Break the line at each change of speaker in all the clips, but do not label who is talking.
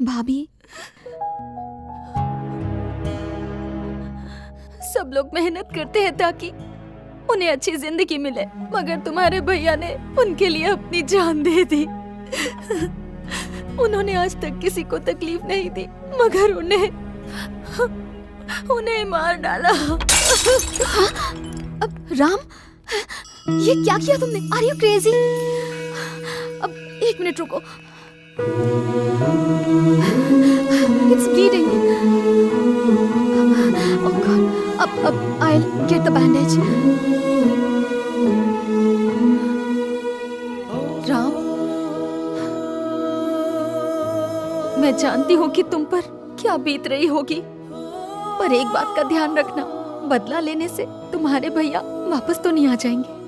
भाभी,
सब लोग मेहनत करते हैं ताकि उन्हें अच्छी जिंदगी मिले, मगर तुम्हारे भैया ने उनके लिए अपनी जान दे दी। उन्होंने आज तक किसी को तकलीफ नहीं दी, मगर उन्हें मार डाला।
अब राम, ये क्या किया तुमने? Are you crazy? अब 1 मिनट रुको। It's bleeding. Oh God, now I will get the bandage. Ram,
मैं जानती हूँ कि तुम पर क्या बीत रही होगी, पर एक बात का ध्यान रखना, बदला लेने से तुम्हारे भैया वापस तो नहीं आ जाएंगे।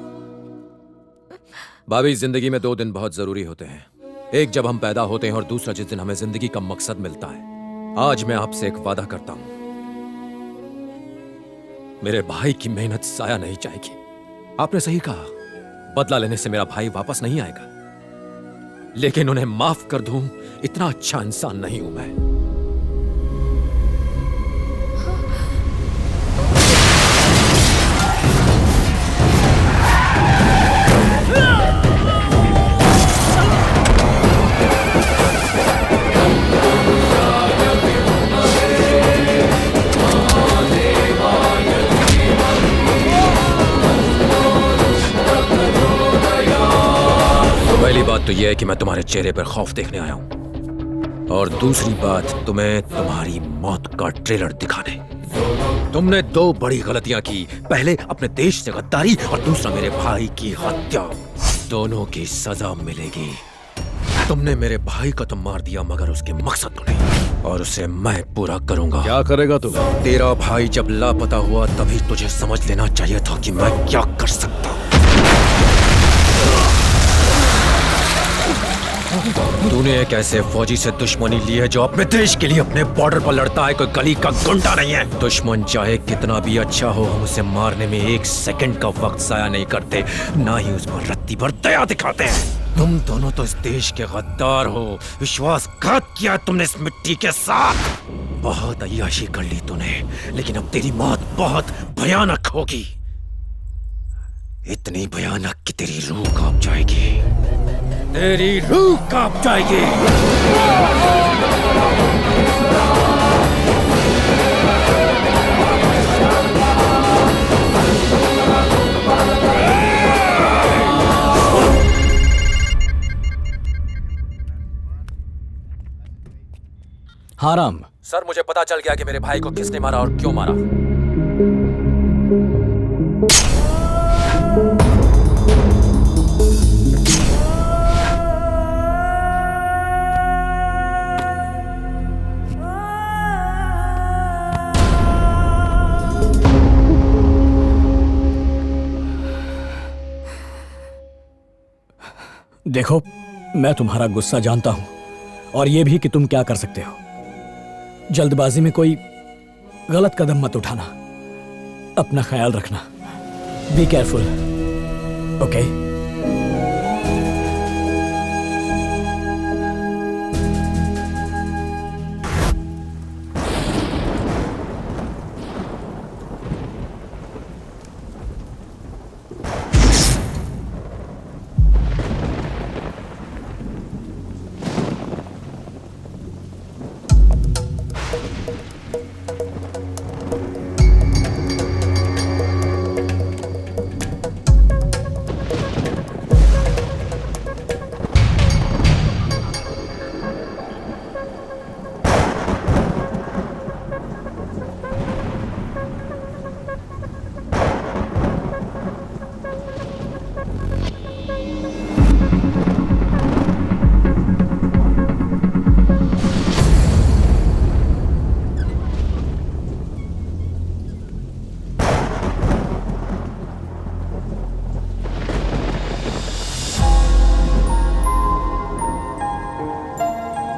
भाभी, जिंदगी में 2 दिन बहुत जरूरी होते हैं। एक जब हम पैदा होते हैं और दूसरा जिस दिन हमें जिंदगी का मकसद मिलता है। आज मैं आपसे एक वादा करता हूं, मेरे भाई की मेहनत जाया नहीं जाएगी। आपने सही कहा, बदला लेने से मेरा भाई वापस नहीं आएगा, लेकिन उन्हें माफ कर दूं, इतना अच्छा इंसान नहीं हूं मैं। पहली बात तो यह है कि मैं तुम्हारे चेहरे पर खौफ देखने आया हूं, और दूसरी बात तुम्हें तुम्हारी मौत का ट्रेलर दिखाने। तुमने 2 बड़ी गलतियां की, पहले अपने देश से गद्दारी और दूसरा मेरे भाई की हत्या। दोनों की सजा मिलेगी। तुमने मेरे भाई को तो मार दिया, मगर उसके मकसद को नहीं, और उसे मैं पूरा करूंगा।
क्या करेगा तू?
तेरा भाई जब लापता हुआ तभी तुझे समझ लेना चाहिए था कि मैं क्या कर सकता हूं। तूने एक ऐसे फौजी से दुश्मनी ली है जो अपने देश के लिए अपने बॉर्डर पर लड़ता है, कोई गली का गुंडा नहीं है। दुश्मन चाहे कितना भी अच्छा हो, हम उसे मारने में 1 सेकंड का वक्त जाया नहीं करते, ना ही उस पर रत्ती भर दया दिखाते हैं। तुम दोनों तो इस देश के गद्दार हो, विश्वासघात किया तुमने इस मिट्टी के साथ। बहुत अय्याशी कर ली तूने, लेकिन अब तेरी मौत बहुत भयानक होगी, इतनी भयानक कि तेरी रूह कांप जाएगी, तेरी रूह कांप जाएगी।
हाँ राम।
सर, मुझे पता चल गया कि मेरे भाई को किसने मारा और क्यों मारा।
देखो, मैं तुम्हारा गुस्सा जानता हूं, और यह भी कि तुम क्या कर सकते हो। जल्दबाजी में कोई गलत कदम मत उठाना। अपना ख्याल रखना। Be careful, okay?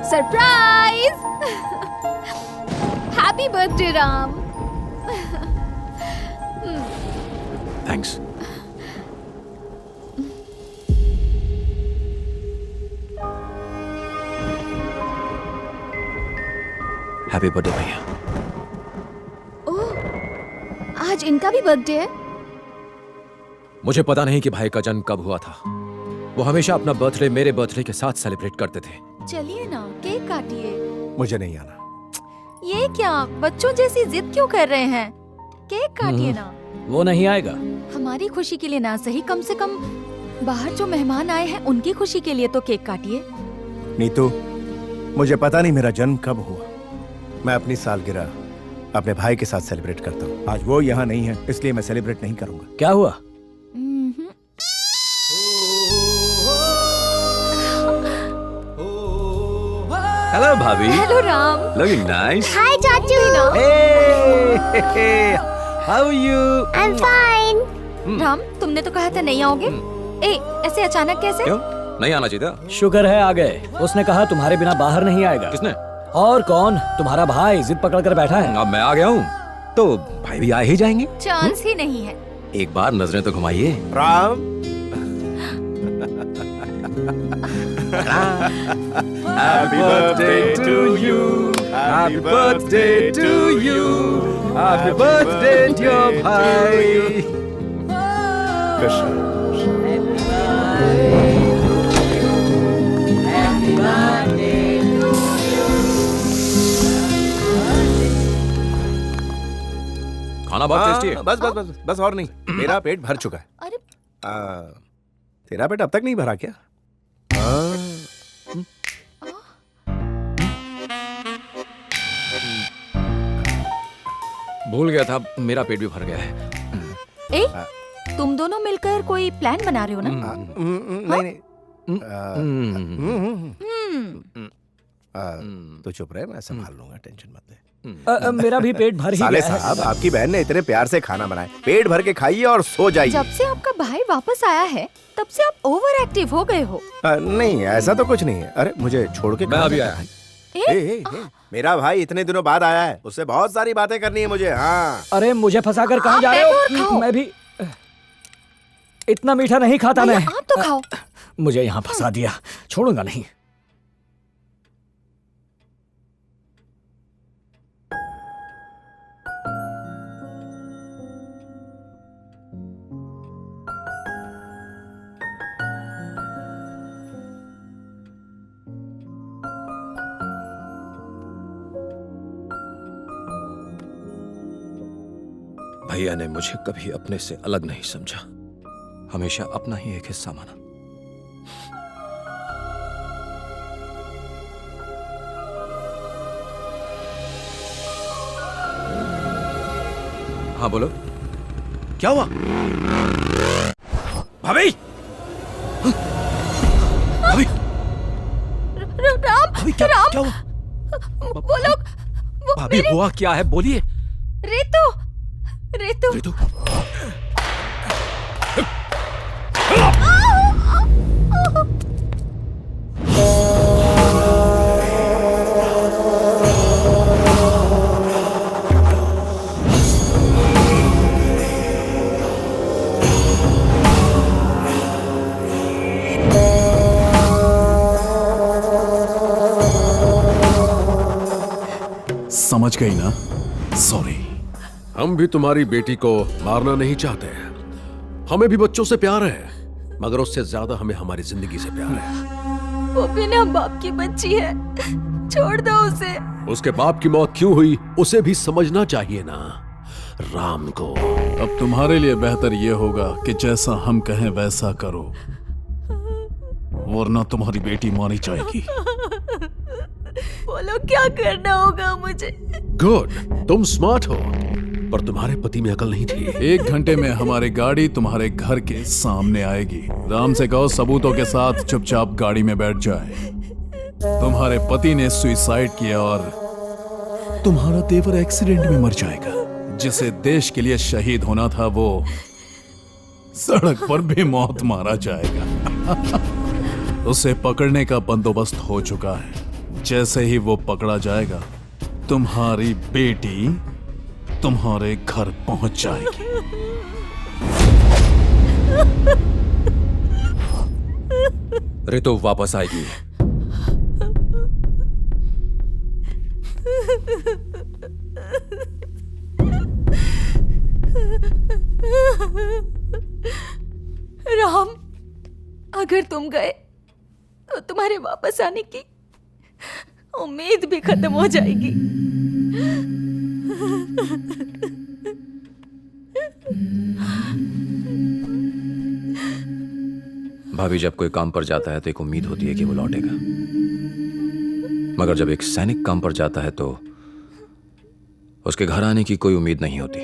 Surprise! Happy birthday Ram.
Thanks. Happy birthday भैया।
ओह, आज इनका भी बर्थडे है।
मुझे पता नहीं कि भाई का जन्म कब हुआ था। वो हमेशा अपना बर्थडे मेरे बर्थडे के साथ सेलिब्रेट करते थे।
चलिए ना, केक काटिए।
मुझे नहीं आना।
ये क्या, बच्चों जैसी जिद क्यों कर रहे हैं? केक काटिए ना।
वो नहीं आएगा।
हमारी खुशी के लिए ना सही, कम से कम बाहर जो मेहमान आए हैं उनकी खुशी के लिए तो केक काटिए।
नीतू, मुझे पता नहीं मेरा जन्म कब हुआ। मैं अपनी सालगिरह अपने भाई के साथ सेलिब्रेट करता हूँ। आज वो यहाँ नहीं है, इसलिए मैं सेलिब्रेट नहीं करूंगा।
क्या हुआ?
हेलो भाभी।
Hello Ram.
Looking nice.
Hi चाचू।
How are you?
I am fine.
Ram, तुमने तो कहा था नहीं आओगे। ए, ऐसे अचानक कैसे?
क्यों नहीं आना चाहिए था?
शुक्र है आ गए। उसने कहा तुम्हारे बिना बाहर नहीं आएगा।
किसने?
और कौन? तुम्हारा भाई जिद पकड़ कर बैठा है।
अब मैं आ गया हूँ तो भाई भी आ ही जाएंगे।
चांस ही नहीं है।
एक बार नजरें तो घुमाइए।
Ram,
Happy birthday to you. Happy birthday to you. Happy birthday dear भाई। खाना बहुत टेस्टी है।
बस बस बस बस और नहीं, मेरा पेट भर चुका है।
अरे
तेरा पेट अब तक नहीं भरा क्या?
भूल गया था, मेरा पेट भी भर गया है।
ए, तुम दोनों मिलकर कोई प्लान बना रहे हो ना?
नहीं नहीं। तो चुप रहे, मैं संभाल लूंगा, टेंशन मत ले।
मेरा भी पेट भर ही
साले
गया है।
साहब, आपकी बहन ने इतने प्यार से खाना बनाया, पेट भर के खाइए और सो जाइए।
जब से आपका भाई वापस आया है तब से आप ओवर एक्टिव हो गए हो।
नहीं, ऐसा तो कुछ नहीं है। अरे मुझे छोड़ के
मैं
कहाँ
अभी
जाता
आया।
है? मेरा भाई इतने दिनों बाद आया है, उससे बहुत सारी बातें करनी है मुझे। हाँ,
अरे मुझे फंसा कर कहाँ
आप
जा रहे
बैठो और
हो?
खाओ।
मैं भी इतना मीठा नहीं खाता मैं।
भैया, आप तो खाओ।
मुझे यहाँ फंसा दिया, छोड़ूंगा नहीं।
भैया ने मुझे कभी अपने से अलग नहीं समझा, हमेशा अपना ही एक हिस्सा माना। हाँ बोलो, क्या हुआ? भाभी, भाभी,
राम,
भाभी क्या
राम,
क्या हुआ?
वो लोग,
भाभी हुआ क्या है, बोलिए।
रेतु, रेतु,
रितु,
समझ गई ना? सॉरी।
हम भी तुम्हारी बेटी को मारना नहीं चाहते। हमें भी बच्चों से प्यार है, मगर उससे ज्यादा हमें हमारी जिंदगी से प्यार है।
वो बिना बाप की बच्ची है, छोड़ दो उसे।
उसके बाप की मौत क्यों हुई उसे भी समझना चाहिए ना राम को।
अब तुम्हारे लिए बेहतर ये होगा कि जैसा हम कहें वैसा करो, वरना तुम्हारी बेटी मारी जाएगी।
बोलो क्या करना होगा मुझे?
गुड, तुम स्मार्ट हो, पर तुम्हारे पति में अकल नहीं थी।
1 घंटे में हमारी गाड़ी तुम्हारे घर के सामने आएगी। राम से कहो सबूतों के साथ चुपचाप गाड़ी में बैठ जाए। तुम्हारे पति ने सुसाइड किया और तुम्हारा देवर एक्सीडेंट में मर जाएगा। जिसे देश के लिए शहीद होना था वो सड़क पर बेमौत मारा जाएगा। उसे पकड़ने का बंदोबस्त हो चुका है। जैसे ही वो पकड़ा जाएगा, तुम्हारी बेटी तुम्हारे घर पहुंच जाएगी।
रितु वापस आएगी।
राम, अगर तुम गए तो तुम्हारे वापस आने की उम्मीद भी खत्म हो जाएगी।
भाभी, जब कोई काम पर जाता है तो एक उम्मीद होती है कि वो लौटेगा, मगर जब एक सैनिक काम पर जाता है तो उसके घर आने की कोई उम्मीद नहीं होती।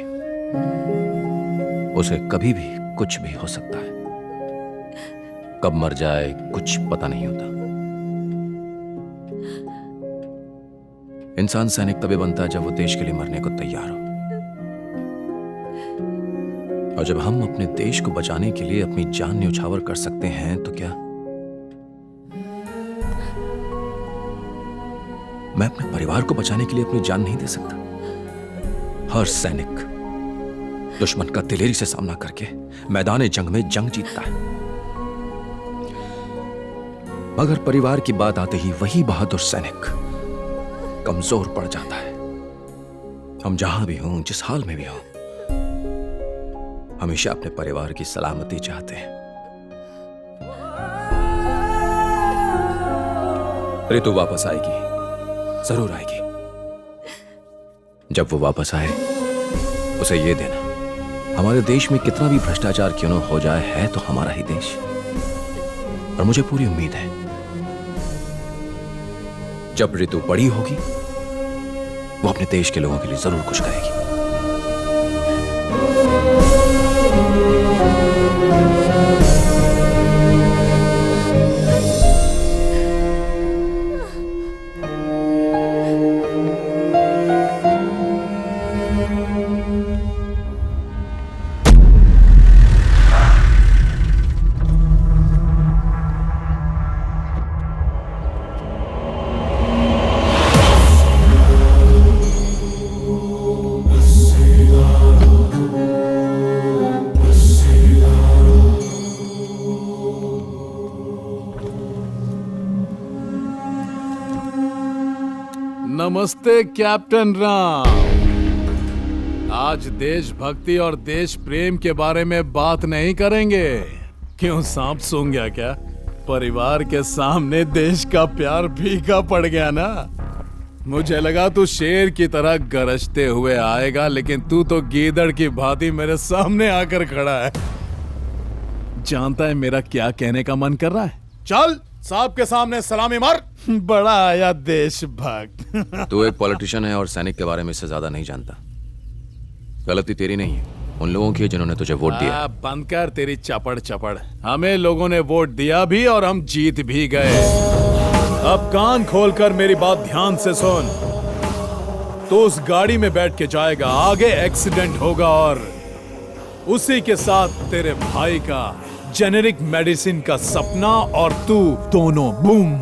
उसे कभी भी कुछ भी हो सकता है, कब मर जाए कुछ पता नहीं होता। इंसान सैनिक तभी बनता है जब वो देश के लिए मरने को तैयार हो, और जब हम अपने देश को बचाने के लिए अपनी जान न्यौछावर कर सकते हैं तो क्या मैं अपने परिवार को बचाने के लिए अपनी जान नहीं दे सकता? हर सैनिक दुश्मन का दिलेरी से सामना करके मैदान जंग में जंग जीतता है, मगर परिवार की बात आते ही वही बहादुर सैनिक कमजोर पड़ जाता है। हम जहां भी हों, जिस हाल में भी हों, हमेशा अपने परिवार की सलामती चाहते हैं। ऋतु वापस आएगी, जरूर आएगी। जब वो वापस आए उसे ये देना, हमारे देश में कितना भी भ्रष्टाचार क्यों न हो जाए, है तो हमारा ही देश। और मुझे पूरी उम्मीद है जब ऋतु बड़ी होगी वो अपने देश के लोगों के लिए जरूर कुछ करेगी।
नमस्ते कैप्टन राम। आज देशभक्ति और देश प्रेम के बारे में बात नहीं करेंगे। क्यों, सांप सूंघ गया क्या? परिवार के सामने देश का प्यार फीका पड़ गया ना। मुझे लगा तू शेर की तरह गरजते हुए आएगा, लेकिन तू तो गीदड़ की भांति मेरे सामने आकर खड़ा है। जानता है मेरा क्या कहने का मन कर रहा है? चल साहब के सामने सलामी मार। बड़ा आया देशभक्त।
तू एक पॉलिटिशियन है और सैनिक के बारे में इससे ज्यादा नहीं जानता। गलती तेरी नहीं है, उन लोगों की है जिन्होंने तुझे वोट दिया।
बंद कर तेरी चपड़ चपड़। हमें लोगों ने वोट दिया भी और हम जीत भी गए। अब कान खोलकर मेरी बात ध्यान से सुन। तो उस गाड़ी में बैठ के जाएगा, आगे एक्सीडेंट होगा और उसी के साथ तेरे भाई का जेनेरिक मेडिसिन का सपना और तू दोनों बूम।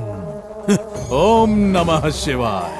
ओम नमः शिवाय।